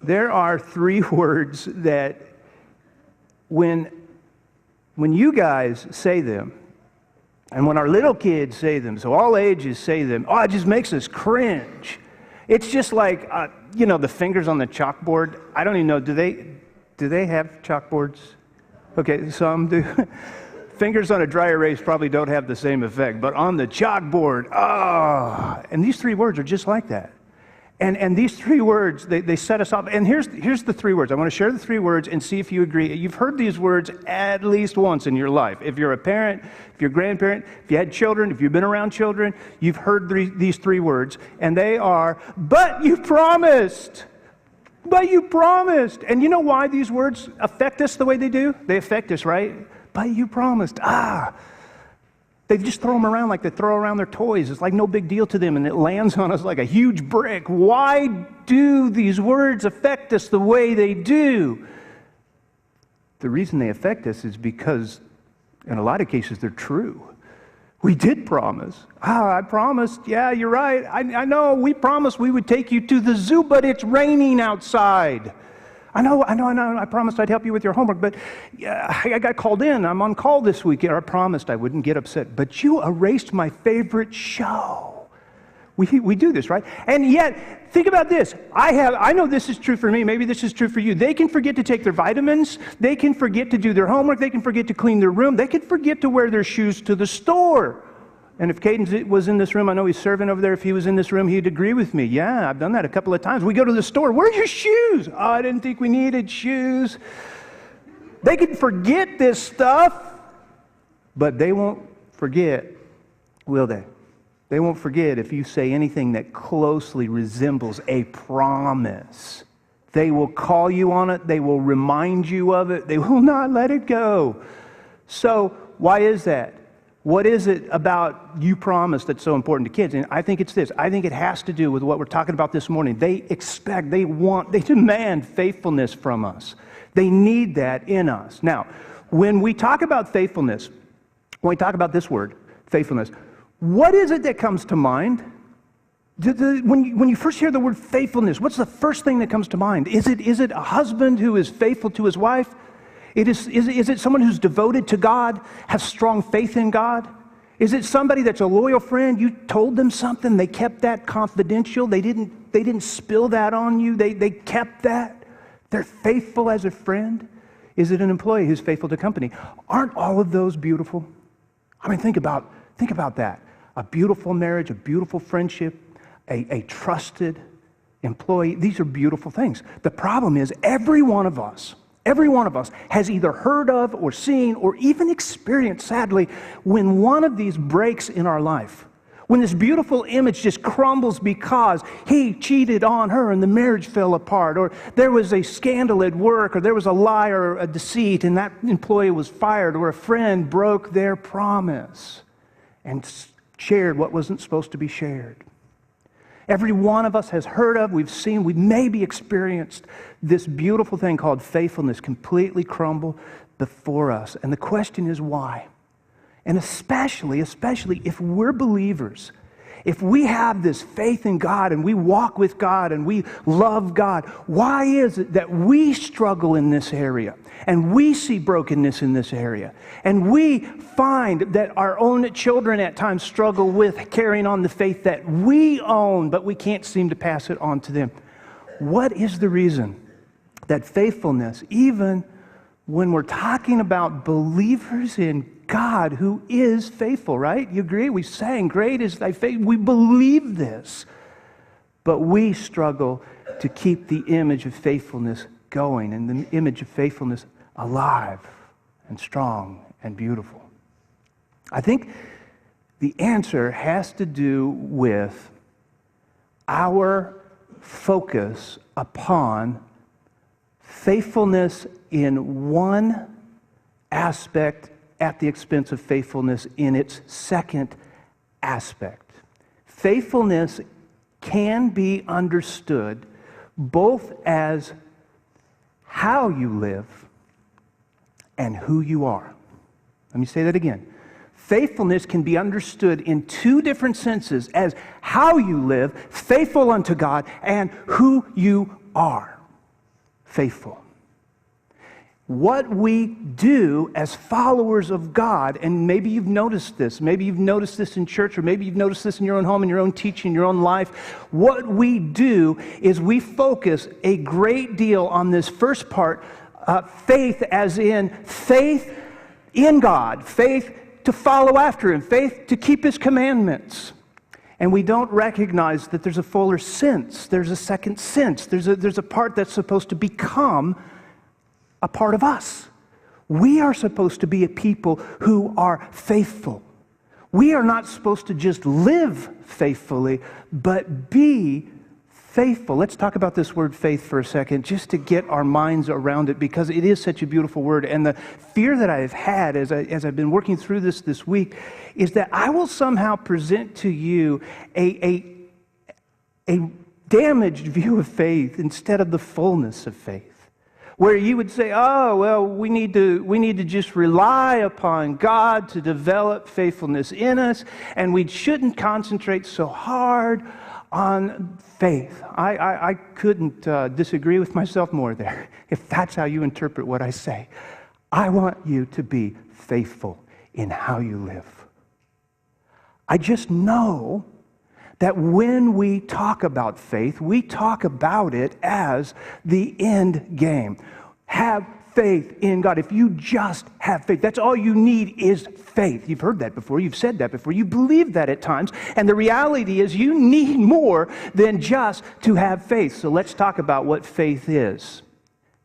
There are three words that when you guys say them, and when our little kids say them, so all ages say them, oh, it just makes us cringe. It's just like, the fingers on the chalkboard. I don't even know, do they have chalkboards? Okay, some do. Fingers on a dry erase probably don't have the same effect, but on the chalkboard, and these three words are just like that. And these three words, they set us up. And here's the three words. I want to share the three words and see if you agree. You've heard these words at least once in your life. If you're a parent, if you're a grandparent, if you had children, if you've been around children, you've heard these three words. And they are, but you promised. But you promised. And you know why these words affect us the way they do? They affect us, right? But you promised. They just throw them around like they throw around their toys. It's like no big deal to them, and it lands on us like a huge brick. Why do these words affect us the way they do? The reason they affect us is because, in a lot of cases, they're true. We did promise. I promised. Yeah, you're right. I know. We promised we would take you to the zoo, but it's raining outside. I know. I promised I'd help you with your homework, but I got called in. I'm on call this weekend. I promised I wouldn't get upset, but you erased my favorite show. We do this, right? And yet, think about this. I know this is true for me. Maybe this is true for you. They can forget to take their vitamins. They can forget to do their homework. They can forget to clean their room. They can forget to wear their shoes to the store. And if Caden was in this room, I know he's serving over there. If he was in this room, he'd agree with me. Yeah, I've done that a couple of times. We go to the store. Where's your shoes? Oh, I didn't think we needed shoes. They can forget this stuff, but they won't forget, will they? They won't forget if you say anything that closely resembles a promise. They will call you on it. They will remind you of it. They will not let it go. So why is that? What is it about you promise that's so important to kids? And I think it's this. I think it has to do with what we're talking about this morning. They expect, they demand faithfulness from us. They need that in us. Now, when we talk about faithfulness, when we talk about this word, faithfulness, what is it that comes to mind? When you first hear the word faithfulness, what's the first thing that comes to mind? Is it a husband who is faithful to his wife? Is it someone who's devoted to God, has strong faith in God? Is it somebody that's a loyal friend? You told them something, they kept that confidential. They didn't spill that on you. They kept that. They're faithful as a friend. Is it an employee who's faithful to company? Aren't all of those beautiful? I mean, think about that. A beautiful marriage, a beautiful friendship, a trusted employee. These are beautiful things. The problem is every one of us has either heard of or seen or even experienced, sadly, when one of these breaks in our life, when this beautiful image just crumbles because he cheated on her and the marriage fell apart, or there was a scandal at work, or there was a lie or a deceit and that employee was fired, or a friend broke their promise and shared what wasn't supposed to be shared. Every one of us has heard of, we've seen, we've maybe experienced this beautiful thing called faithfulness completely crumble before us. And the question is why? And especially if we're believers, if we have this faith in God and we walk with God and we love God, why is it that we struggle in this area and we see brokenness in this area and we find that our own children at times struggle with carrying on the faith that we own, but we can't seem to pass it on to them? What is the reason that faithfulness, even when we're talking about believers in God who is faithful, right? You agree? We sang, great is thy faith. We believe this. But we struggle to keep the image of faithfulness going and the image of faithfulness alive and strong and beautiful. I think the answer has to do with our focus upon faithfulness in one aspect at the expense of faithfulness in its second aspect. Faithfulness can be understood both as how you live and who you are. Let me say that again. Faithfulness can be understood in two different senses as how you live, faithful unto God, and who you are. faithful. What we do as followers of God, and maybe you've noticed this in church, or maybe you've noticed this in your own home, in your own teaching, your own life. What we do is we focus a great deal on this first part, faith as in faith in God, faith to follow after Him, faith to keep His commandments. And we don't recognize that there's a fuller sense, there's a second sense, there's a part that's supposed to become a part of us. We are supposed to be a people who are faithful. We are not supposed to just live faithfully, but be faithful. Let's talk about this word faith for a second, just to get our minds around it, because it is such a beautiful word. And the fear that I've had as I've been working through this week is that I will somehow present to you a damaged view of faith instead of the fullness of faith. Where you would say, oh, well, we need to just rely upon God to develop faithfulness in us, and we shouldn't concentrate so hard on faith. I couldn't disagree with myself more there, if that's how you interpret what I say. I want you to be faithful in how you live. I just know that when we talk about faith, we talk about it as the end game. Have faith in God. If you just have faith, that's all you need is faith. You've heard that before. You've said that before. You believe that at times. And the reality is you need more than just to have faith. So let's talk about what faith is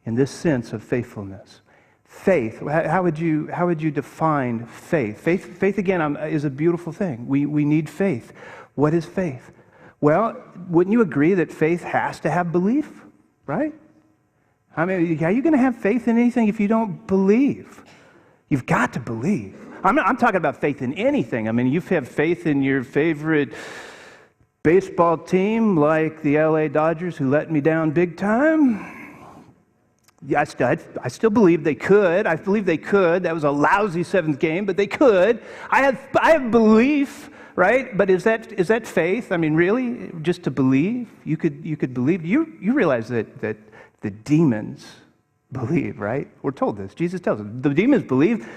in this sense of faithfulness. Faith, how would you define faith? Faith again, is a beautiful thing. We need faith. What is faith? Well, wouldn't you agree that faith has to have belief, right? I mean, how are you going to have faith in anything if you don't believe? You've got to believe. I'm talking about faith in anything. I mean, you have faith in your favorite baseball team, like the LA Dodgers, who let me down big time. Yeah, I still believe they could. I believe they could. That was a lousy seventh game, but they could. I have belief. Right? But is that faith? I mean, really? Just to believe? You could believe? You realize that the demons believe, right? We're told this. Jesus tells us. The demons believe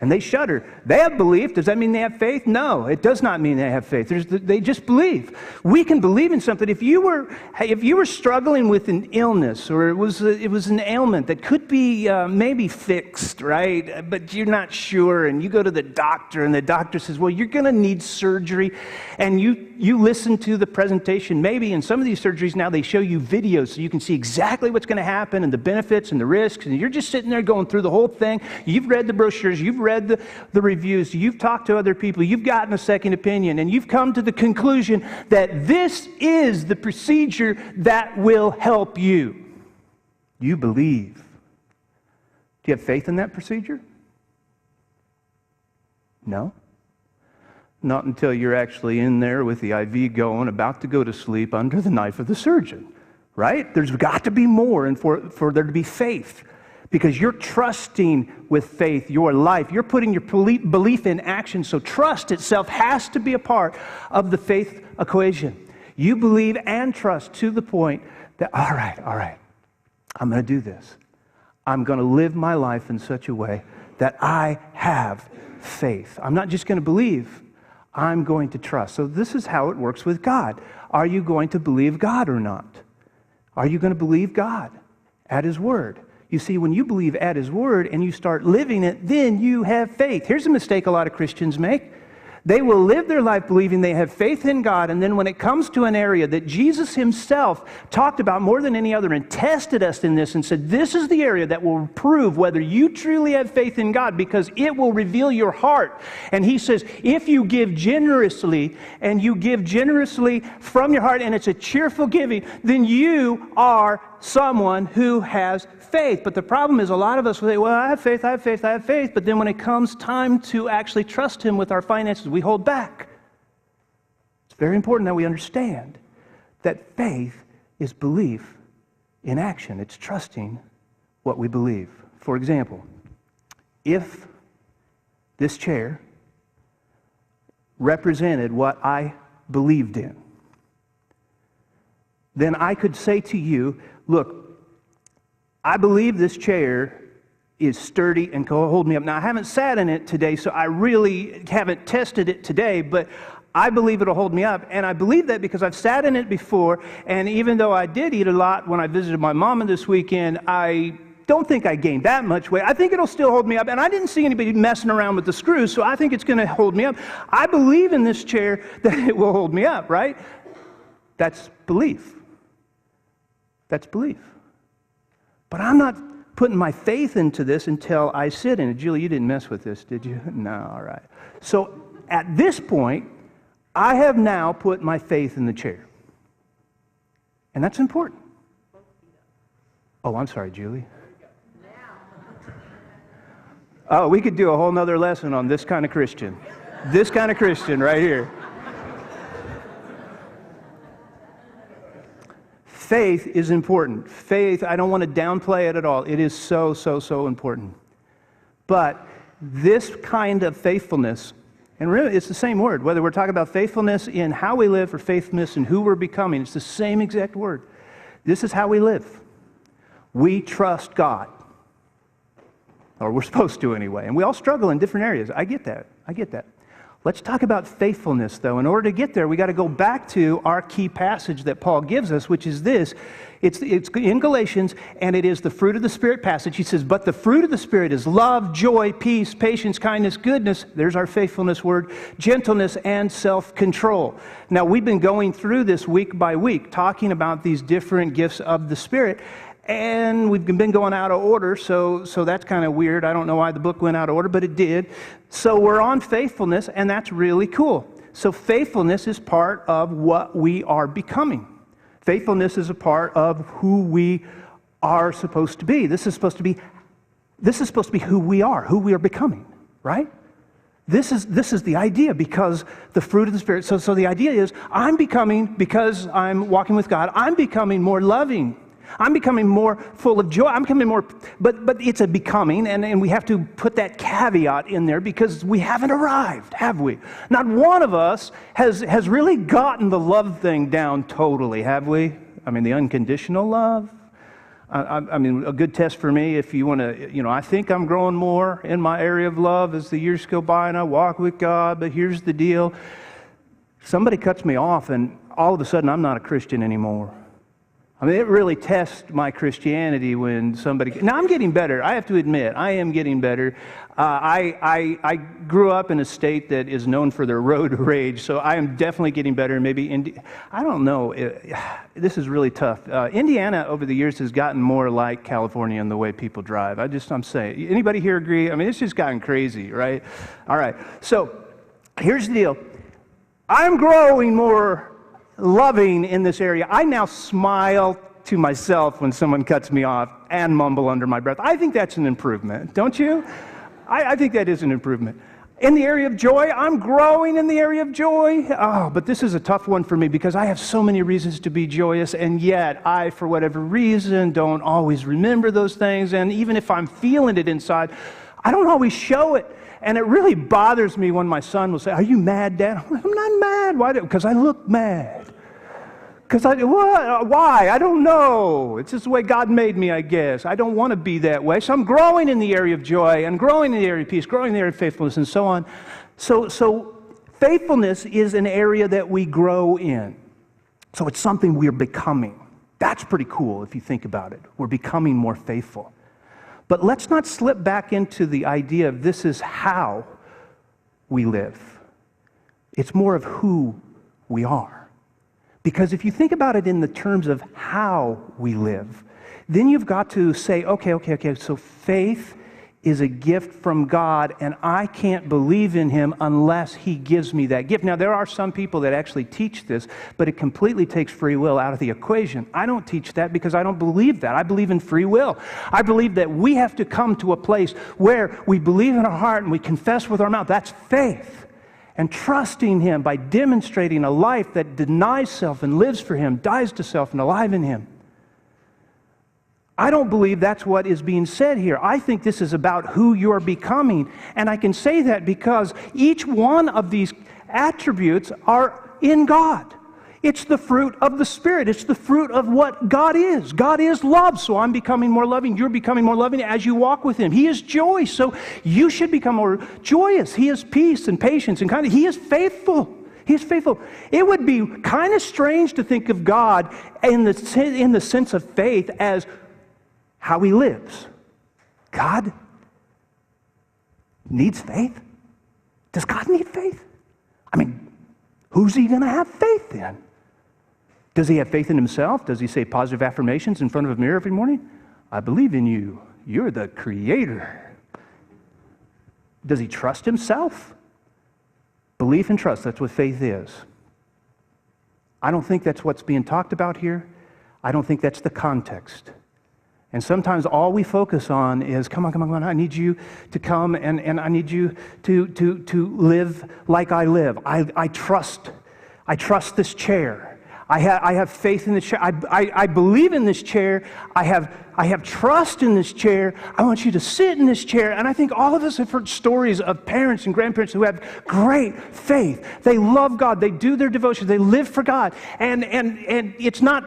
and they shudder. They have belief. Does that mean they have faith? No, it does not mean they have faith. They just believe. We can believe in something. If you were struggling with an illness, or it was an ailment that could be maybe fixed, right? But you're not sure, and you go to the doctor, and the doctor says, "Well, you're going to need surgery," and you listen to the presentation. Maybe in some of these surgeries now they show you videos so you can see exactly what's going to happen and the benefits and the risks, and you're just sitting there going through the whole thing. You've read the brochures, you've read the reviews, you've talked to other people, you've gotten a second opinion, and you've come to the conclusion that this is the procedure that will help you. You believe. Do you have faith in that procedure? No. Not until you're actually in there with the IV going, about to go to sleep under the knife of the surgeon, right? There's got to be more and for there to be faith, because you're trusting with faith your life. You're putting your belief in action, so trust itself has to be a part of the faith equation. You believe and trust to the point that, all right, I'm going to do this. I'm going to live my life in such a way that I have faith. I'm not just going to believe, I'm going to trust. So this is how it works with God. Are you going to believe God or not? Are you going to believe God at His Word? You see, when you believe at His Word and you start living it, then you have faith. Here's a mistake a lot of Christians make. They will live their life believing they have faith in God, and then when it comes to an area that Jesus Himself talked about more than any other and tested us in this and said, this is the area that will prove whether you truly have faith in God, because it will reveal your heart. And He says, if you give generously, and you give generously from your heart, and it's a cheerful giving, then you are someone who has faith. But the problem is, a lot of us will say, well, I have faith, but then when it comes time to actually trust Him with our finances, we hold back. It's very important that we understand that faith is belief in action. It's trusting what we believe. For example, if this chair represented what I believed in, then I could say to you, look, I believe this chair is sturdy and can hold me up. Now, I haven't sat in it today, so I really haven't tested it today, but I believe it'll hold me up. And I believe that because I've sat in it before, and even though I did eat a lot when I visited my mama this weekend, I don't think I gained that much weight. I think it'll still hold me up, and I didn't see anybody messing around with the screws, so I think it's going to hold me up. I believe in this chair that it will hold me up, right? That's belief. That's belief. But I'm not putting my faith into this until I sit in it. Julie, you didn't mess with this, did you? No, all right. So at this point, I have now put my faith in the chair. And that's important. Oh, I'm sorry, Julie. Oh, we could do a whole nother lesson on this kind of Christian. This kind of Christian right here. Faith is important. Faith, I don't want to downplay it at all. It is so, so, so important. But this kind of faithfulness, and really it's the same word, whether we're talking about faithfulness in how we live or faithfulness in who we're becoming, it's the same exact word. This is how we live. We trust God. Or we're supposed to anyway. And we all struggle in different areas. I get that. I get that. Let's talk about faithfulness, though. In order to get there, we got to go back to our key passage that Paul gives us, which is this. It's in Galatians, and it is the fruit of the Spirit passage. He says, but the fruit of the Spirit is love, joy, peace, patience, kindness, goodness. There's our faithfulness word. Gentleness and self-control. Now, we've been going through this week by week, talking about these different gifts of the Spirit. And we've been going out of order, so that's kind of weird. I don't know why the book went out of order, but it did. So we're on faithfulness, and that's really cool. So faithfulness is part of what we are becoming. Faithfulness is a part of who we are supposed to be. This is supposed to be who we are becoming, right? This is the idea, because the fruit of the Spirit. So the idea is I'm becoming, because I'm walking with God, I'm becoming more loving. I'm becoming more full of joy. I'm becoming more, but it's a becoming, and we have to put that caveat in there because we haven't arrived, have we? Not one of us has really gotten the love thing down totally, have we? I mean, the unconditional love. I mean, a good test for me, if you want to, I think I'm growing more in my area of love as the years go by and I walk with God, but here's the deal. Somebody cuts me off and all of a sudden I'm not a Christian anymore. I mean, it really tests my Christianity when somebody... Now, I'm getting better. I have to admit, I am getting better. I grew up in a state that is known for their road rage, so I am definitely getting better. Maybe, I don't know. This is really tough. Indiana, over the years, has gotten more like California in the way people drive. I'm saying. Anybody here agree? I mean, it's just gotten crazy, right? All right. So, here's the deal. I'm growing more loving in this area. I now smile to myself when someone cuts me off and mumble under my breath. I think that's an improvement, don't you? I think that is an improvement. In the area of joy, I'm growing in the area of joy. Oh, but this is a tough one for me because I have so many reasons to be joyous, and yet I, for whatever reason, don't always remember those things, and even if I'm feeling it inside, I don't always show it. And it really bothers me when my son will say, "Are you mad, Dad?" I'm like, "I'm not mad." Why? Because I look mad. Why? I don't know. It's just the way God made me, I guess. I don't want to be that way. So I'm growing in the area of joy and growing in the area of peace, growing in the area of faithfulness, and so on. So faithfulness is an area that we grow in. So it's something we're becoming. That's pretty cool if you think about it. We're becoming more faithful. But let's not slip back into the idea of this is how we live. It's more of who we are. Because if you think about it in the terms of how we live, then you've got to say, okay, so faith is a gift from God, and I can't believe in Him unless He gives me that gift. Now, there are some people that actually teach this, but it completely takes free will out of the equation. I don't teach that because I don't believe that. I believe in free will. I believe that we have to come to a place where we believe in our heart and we confess with our mouth. That's faith. And trusting Him by demonstrating a life that denies self and lives for Him, dies to self and alive in Him. I don't believe that's what is being said here. I think this is about who you're becoming. And I can say that because each one of these attributes are in God. It's the fruit of the Spirit. It's the fruit of what God is. God is love, so I'm becoming more loving. You're becoming more loving as you walk with Him. He is joy, so you should become more joyous. He is peace and patience and kindness. He is faithful. He is faithful. It would be kind of strange to think of God in the sense of faith as how He lives. God needs faith? Does God need faith? I mean, who's He going to have faith in? Does He have faith in Himself? Does He say positive affirmations in front of a mirror every morning? I believe in you. You're the Creator. Does He trust Himself? Belief and trust, that's what faith is. I don't think that's what's being talked about here. I don't think that's the context. And sometimes all we focus on is, come on, I need you to come and I need you to live like I live. I trust this chair. I have faith in this chair. I believe in this chair. I have trust in this chair. I want you to sit in this chair. And I think all of us have heard stories of parents and grandparents who have great faith. They love God. They do their devotions. They live for God. And it's not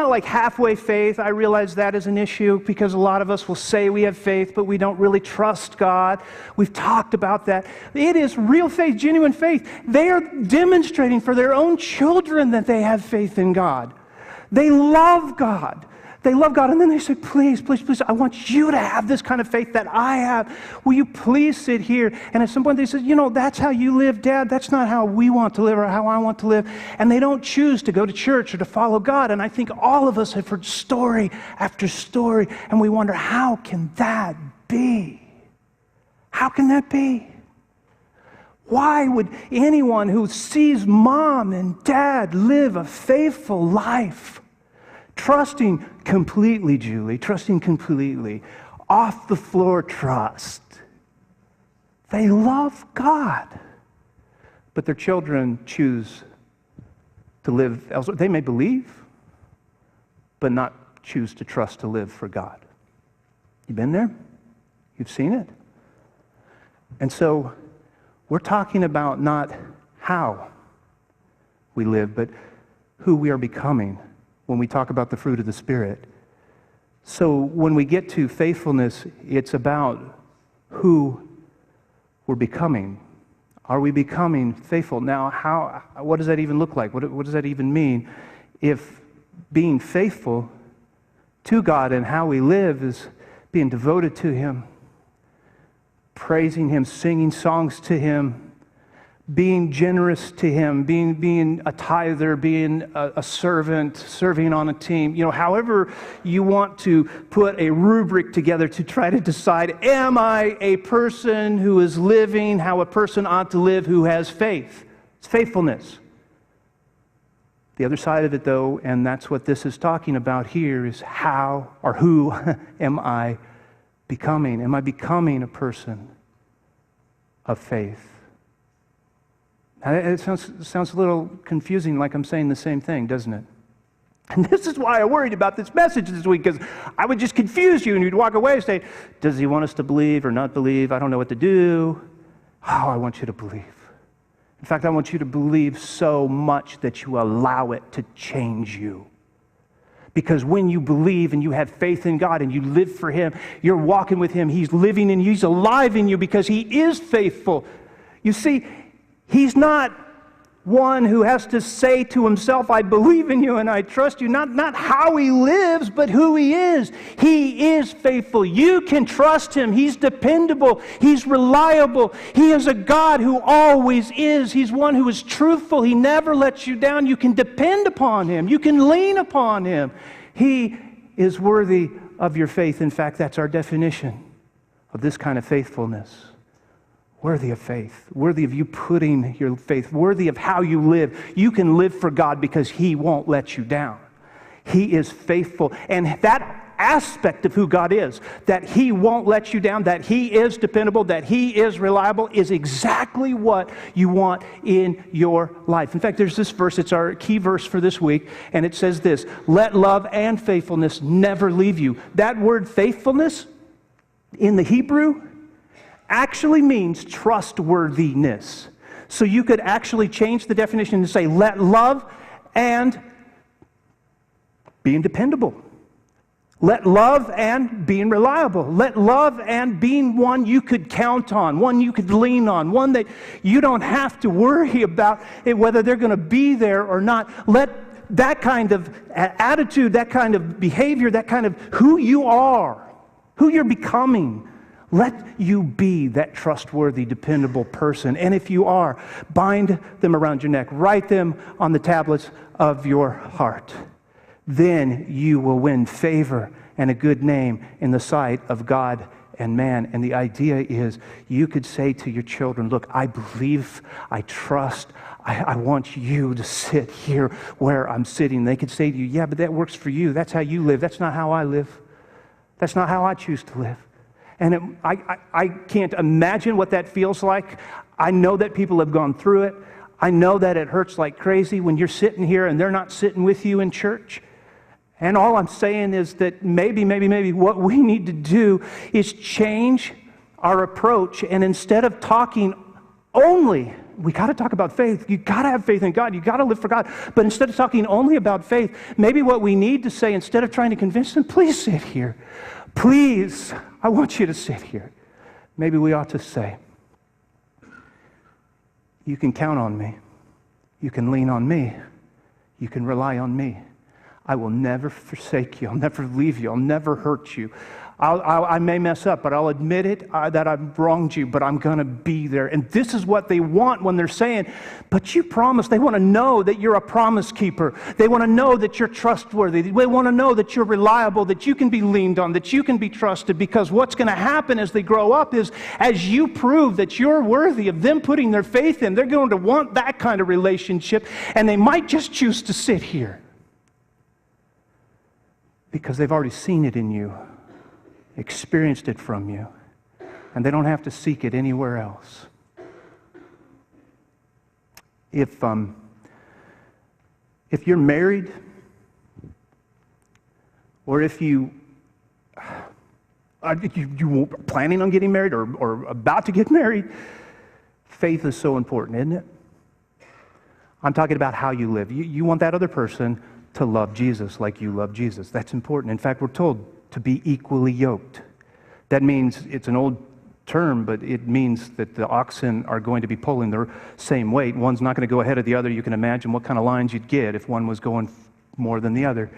like halfway faith. I realize that is an issue because a lot of us will say we have faith, but we don't really trust God. We've talked about that. It is real faith, genuine faith. They are demonstrating for their own children that they have faith in God. They love God. They love God, and then they say, please, I want you to have this kind of faith that I have. Will you please sit here? And at some point they say, that's how you live, Dad. That's not how we want to live or how I want to live. And they don't choose to go to church or to follow God. And I think all of us have heard story after story, and we wonder, how can that be? How can that be? Why would anyone who sees mom and dad live a faithful life, trusting completely, Julie, trusting completely, off the floor trust? They love God, but their children choose to live elsewhere. They may believe, but not choose to trust to live for God. You been there? You've seen it? And so we're talking about not how we live, but who we are becoming when we talk about the fruit of the Spirit. So when we get to faithfulness, it's about who we're becoming. Are we becoming faithful? Now, what does that even look like? What does that even mean? If being faithful to God and how we live is being devoted to Him, praising Him, singing songs to Him, being generous to Him, being a tither, being a servant, serving on a team, however you want to put a rubric together to try to decide, am I a person who is living how a person ought to live who has faith? It's faithfulness. The other side of it, though, and that's what this is talking about here, is how or who am I becoming? Am I becoming a person of faith? It sounds a little confusing, like I'm saying the same thing, doesn't it? And this is why I worried about this message this week, because I would just confuse you, and you'd walk away and say, does He want us to believe or not believe? I don't know what to do. Oh, I want you to believe. In fact, I want you to believe so much that you allow it to change you. Because when you believe and you have faith in God and you live for Him, you're walking with Him. He's living in you. He's alive in you because He is faithful. You see, He's not one who has to say to himself, I believe in you and I trust you. Not how he lives, but who he is. He is faithful. You can trust Him. He's dependable. He's reliable. He is a God who always is. He's one who is truthful. He never lets you down. You can depend upon Him. You can lean upon Him. He is worthy of your faith. In fact, that's our definition of this kind of faithfulness. Worthy of faith, worthy of you putting your faith, worthy of how you live. You can live for God because He won't let you down. He is faithful. And that aspect of who God is, that He won't let you down, that He is dependable, that He is reliable, is exactly what you want in your life. In fact, there's this verse, it's our key verse for this week, and it says this, let love and faithfulness never leave you. That word faithfulness in the Hebrew actually means trustworthiness. So you could actually change the definition and say, let love and being dependable. Let love and being reliable. Let love and being one you could count on, one you could lean on, one that you don't have to worry about whether they're going to be there or not. Let that kind of attitude, that kind of behavior, that kind of who you are, who you're becoming, let you be that trustworthy, dependable person. And if you are, bind them around your neck. Write them on the tablets of your heart. Then you will win favor and a good name in the sight of God and man. And the idea is you could say to your children, look, I believe, I trust, I want you to sit here where I'm sitting. They could say to you, yeah, but that works for you. That's how you live. That's not how I live. That's not how I choose to live. And I can't imagine what that feels like. I know that people have gone through it. I know that it hurts like crazy when you're sitting here and they're not sitting with you in church. And all I'm saying is that maybe what we need to do is change our approach. And instead of talking only, we got to talk about faith. You got to have faith in God. You got to live for God. But instead of talking only about faith, maybe what we need to say, instead of trying to convince them, please sit here. Please, I want you to sit here. Maybe we ought to say, you can count on me. You can lean on me. You can rely on me. I will never forsake you. I'll never leave you. I'll never hurt you. I may mess up, but I'll admit it, that I've wronged you, but I'm going to be there. And this is what they want when they're saying, but you promised. They want to know that you're a promise keeper. They want to know that you're trustworthy. They want to know that you're reliable, that you can be leaned on, that you can be trusted, because what's going to happen as they grow up is as you prove that you're worthy of them putting their faith in, they're going to want that kind of relationship, and they might just choose to sit here because they've already seen it in you, experienced it from you, and they don't have to seek it anywhere else. If you're married, or if you were planning on getting married or about to get married, faith is so important, isn't it? I'm talking about how you live. You want that other person to love Jesus like you love Jesus. That's important. In fact, we're told to be equally yoked. That means, it's an old term, but it means that the oxen are going to be pulling the same weight. One's not going to go ahead of the other. You can imagine what kind of lines you'd get if one was going more than the other.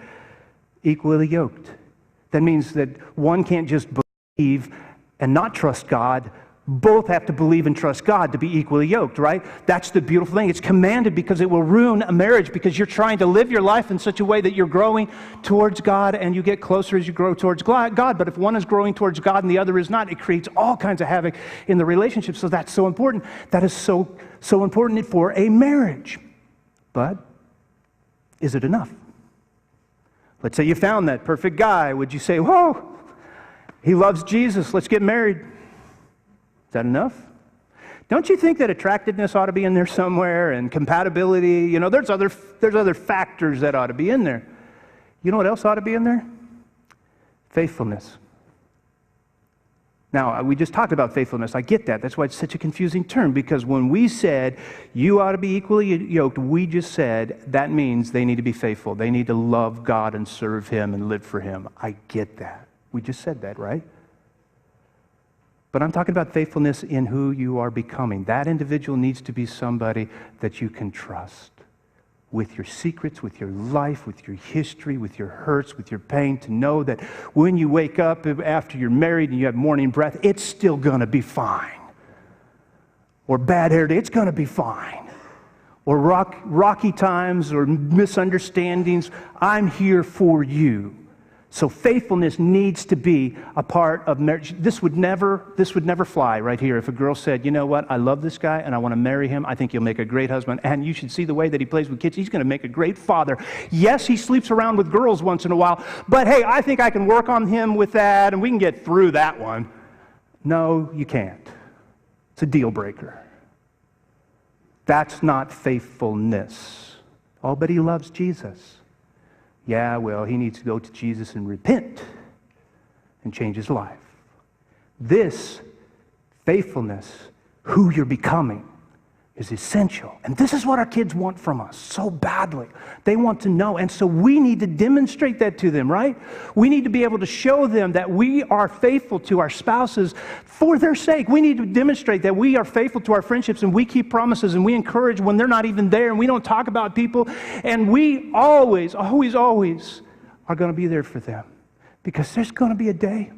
Equally yoked. That means that one can't just believe and not trust God. Both have to believe and trust God to be equally yoked, right? That's the beautiful thing. It's commanded because it will ruin a marriage, because you're trying to live your life in such a way that you're growing towards God, and you get closer as you grow towards God. But if one is growing towards God and the other is not, it creates all kinds of havoc in the relationship. So that's so important. That is so important for a marriage. But is it enough? Let's say you found that perfect guy. Would you say, whoa, he loves Jesus, let's get married? Is that enough? Don't you think that attractiveness ought to be in there somewhere, and compatibility? You know, there's other factors that ought to be in there. You know what else ought to be in there? Faithfulness. Now, we just talked about faithfulness. I get that. That's why it's such a confusing term, because when we said you ought to be equally yoked, we just said that means they need to be faithful. They need to love God and serve Him and live for Him. I get that. We just said that, right? But I'm talking about faithfulness in who you are becoming. That individual needs to be somebody that you can trust with your secrets, with your life, with your history, with your hurts, with your pain, to know that when you wake up after you're married and you have morning breath, it's still going to be fine. Or bad hair day, it's going to be fine. Or rocky times or misunderstandings, I'm here for you. So faithfulness needs to be a part of marriage. This would never fly right here if a girl said, you know what, I love this guy and I want to marry him. I think he'll make a great husband. And you should see the way that he plays with kids. He's going to make a great father. Yes, he sleeps around with girls once in a while, but hey, I think I can work on him with that and we can get through that one. No, you can't. It's a deal breaker. That's not faithfulness. Oh, but he loves Jesus. Yeah, well, he needs to go to Jesus and repent and change his life. This faithfulness, who you're becoming, is essential. And this is what our kids want from us so badly. They want to know. And so we need to demonstrate that to them, right? We need to be able to show them that we are faithful to our spouses for their sake. We need to demonstrate that we are faithful to our friendships and we keep promises and we encourage when they're not even there and we don't talk about people. And we always, always, always are going to be there for them. Because there's going to be a day,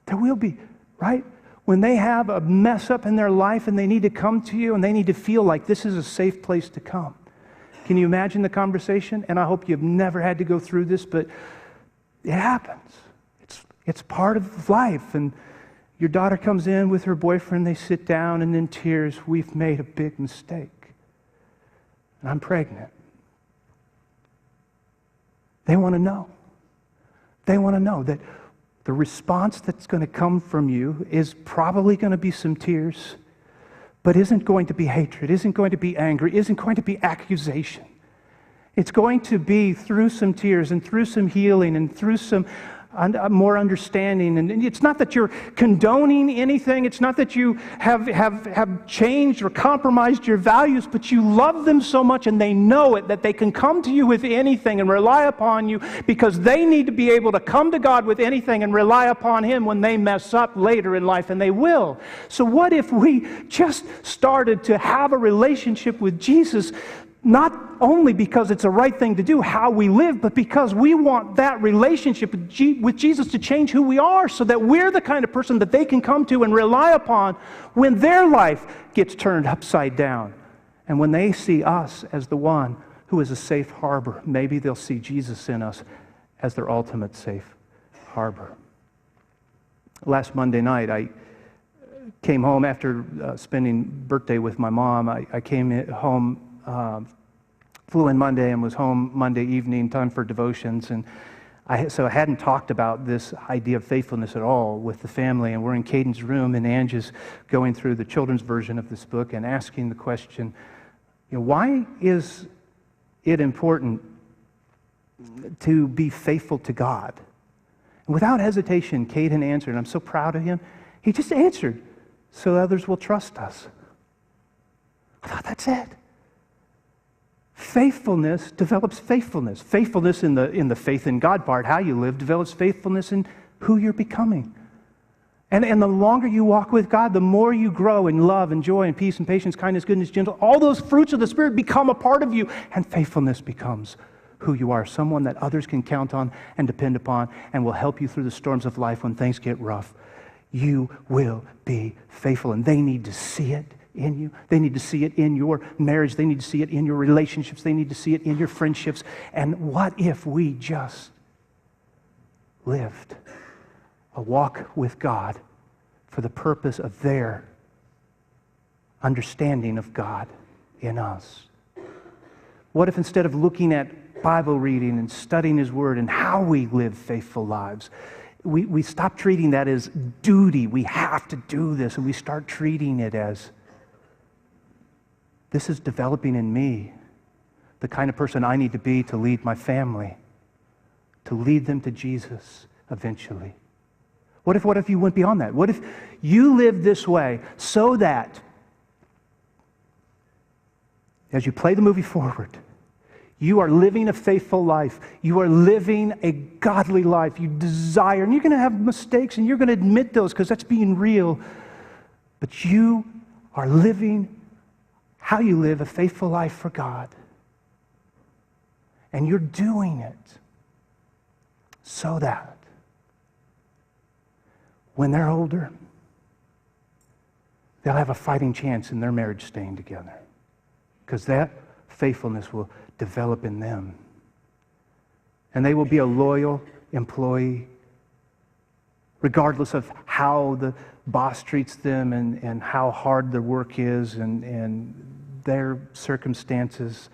there will be, right? When they have a mess up in their life and they need to come to you and they need to feel like this is a safe place to come. Can you imagine the conversation? And I hope you've never had to go through this, but it happens. It's part of life. And your daughter comes in with her boyfriend, they sit down, and in tears, we've made a big mistake. And I'm pregnant. They want to know. They want to know that the response that's going to come from you is probably going to be some tears, but isn't going to be hatred, isn't going to be anger, isn't going to be accusation. It's going to be through some tears and through some healing and through some more understanding. And it's not that you're condoning anything. It's not that you have changed or compromised your values, but you love them so much and they know it, that they can come to you with anything and rely upon you because they need to be able to come to God with anything and rely upon Him when they mess up later in life, and they will. So what if we just started to have a relationship with Jesus, not only because it's a right thing to do, how we live, but because we want that relationship with Jesus to change who we are so that we're the kind of person that they can come to and rely upon when their life gets turned upside down. And when they see us as the one who is a safe harbor, maybe they'll see Jesus in us as their ultimate safe harbor. Last Monday night, I came home after spending birthday with my mom. I came home, flew in Monday and was home Monday evening, time for devotions. And so I hadn't talked about this idea of faithfulness at all with the family. And we're in Caden's room, and Ange is going through the children's version of this book and asking the question, why is it important to be faithful to God? And without hesitation, Caden answered, and I'm so proud of him. He just answered, so others will trust us. I thought, that's it. Faithfulness develops faithfulness. Faithfulness in the faith in God part, how you live, develops faithfulness in who you're becoming. And the longer you walk with God, the more you grow in love and joy and peace and patience, kindness, goodness, gentleness. All those fruits of the Spirit become a part of you, and faithfulness becomes who you are, someone that others can count on and depend upon and will help you through the storms of life when things get rough. You will be faithful, and they need to see it in you. They need to see it in your marriage. They need to see it in your relationships. They need to see it in your friendships. And what if we just lived a walk with God for the purpose of their understanding of God in us? What if instead of looking at Bible reading and studying His Word and how we live faithful lives, we stop treating that as duty, we have to do this, and we start treating it as, this is developing in me the kind of person I need to be to lead my family, to lead them to Jesus eventually. What if you went beyond that? What if you lived this way so that as you play the movie forward, you are living a faithful life. You are living a godly life. You desire, and you're going to have mistakes, and you're going to admit those because that's being real. But you are living how you live a faithful life for God. And you're doing it so that when they're older, they'll have a fighting chance in their marriage staying together. Because that faithfulness will develop in them. And they will be a loyal employee, regardless of how the boss treats them and how hard their work is and their circumstances.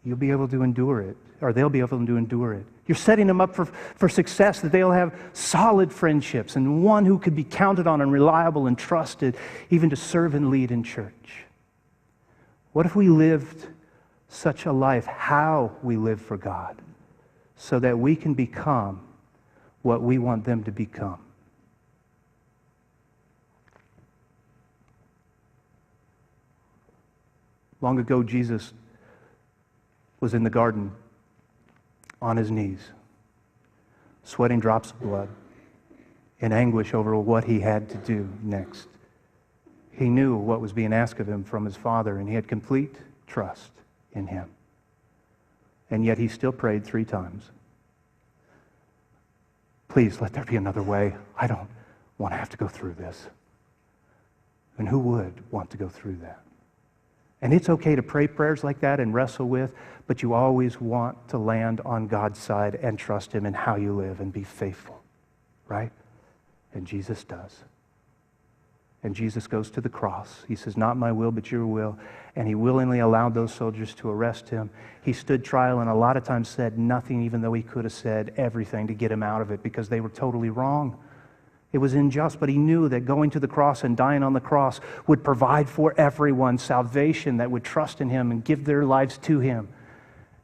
You'll be able to endure it, or they'll be able to endure it. You're setting them up for success, that they'll have solid friendships and one who could be counted on and reliable and trusted, even to serve and lead in church. What if we lived such a life, how we live for God, so that we can become what we want them to become? Long ago, Jesus was in the garden on his knees, sweating drops of blood, in anguish over what he had to do next. He knew what was being asked of him from his Father, and he had complete trust in him. And yet he still prayed 3 times. Please, let there be another way. I don't want to have to go through this. And who would want to go through that? And it's okay to pray prayers like that and wrestle with, but you always want to land on God's side and trust him in how you live and be faithful, right? And Jesus does. And Jesus goes to the cross. He says, not my will, but your will. And he willingly allowed those soldiers to arrest him. He stood trial and a lot of times said nothing, even though he could have said everything to get him out of it, because they were totally wrong. It was unjust, but he knew that going to the cross and dying on the cross would provide for everyone salvation that would trust in him and give their lives to him.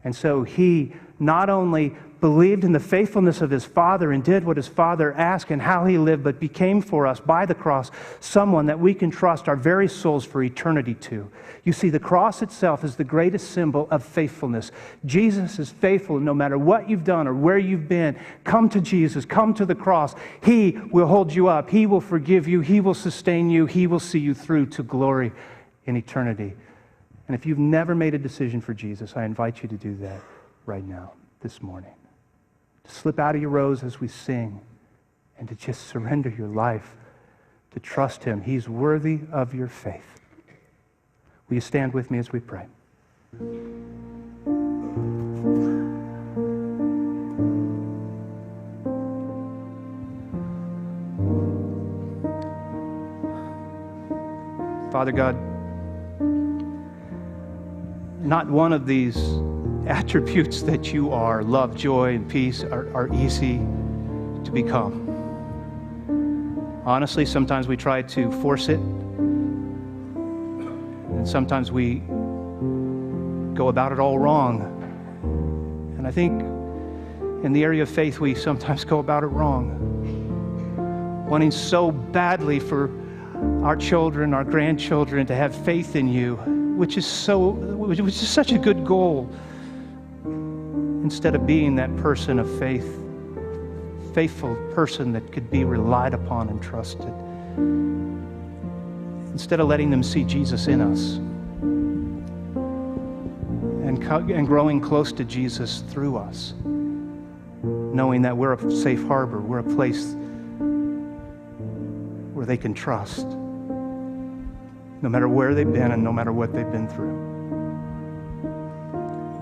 And so he not only believed in the faithfulness of his Father and did what his Father asked and how he lived, but became for us by the cross someone that we can trust our very souls for eternity to. You see, the cross itself is the greatest symbol of faithfulness. Jesus is faithful no matter what you've done or where you've been. Come to Jesus, come to the cross. He will hold you up. He will forgive you. He will sustain you. He will see you through to glory in eternity. And if you've never made a decision for Jesus, I invite you to do that right now, this morning. To slip out of your rows as we sing and to just surrender your life, to trust him. He's worthy of your faith. Will you stand with me as we pray? Father God, not one of these attributes that you are, love, joy, and peace, are easy to become. Honestly, sometimes we try to force it, and sometimes we go about it all wrong. And I think in the area of faith, we sometimes go about it wrong, wanting so badly for our children, our grandchildren to have faith in you, which is such a good goal. Instead of being that person of faith, faithful person that could be relied upon and trusted. Instead of letting them see Jesus in us and growing close to Jesus through us, knowing that we're a safe harbor, we're a place where they can trust, no matter where they've been and no matter what they've been through.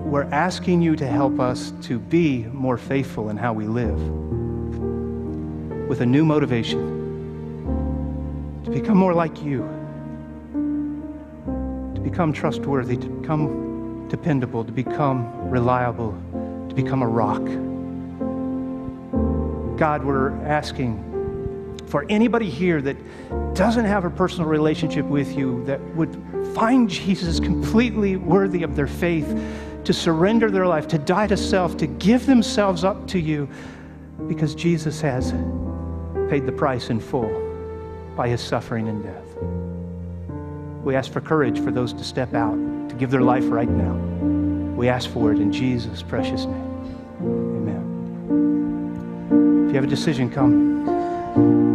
We're asking you to help us to be more faithful in how we live, with a new motivation, to become more like you, to become trustworthy, to become dependable, to become reliable, to become a rock. God, we're asking for anybody here that doesn't have a personal relationship with you, that would find Jesus completely worthy of their faith, to surrender their life, to die to self, to give themselves up to you, because Jesus has paid the price in full by his suffering and death. We ask for courage for those to step out, to give their life right now. We ask for it in Jesus' precious name. Amen. If you have a decision, come.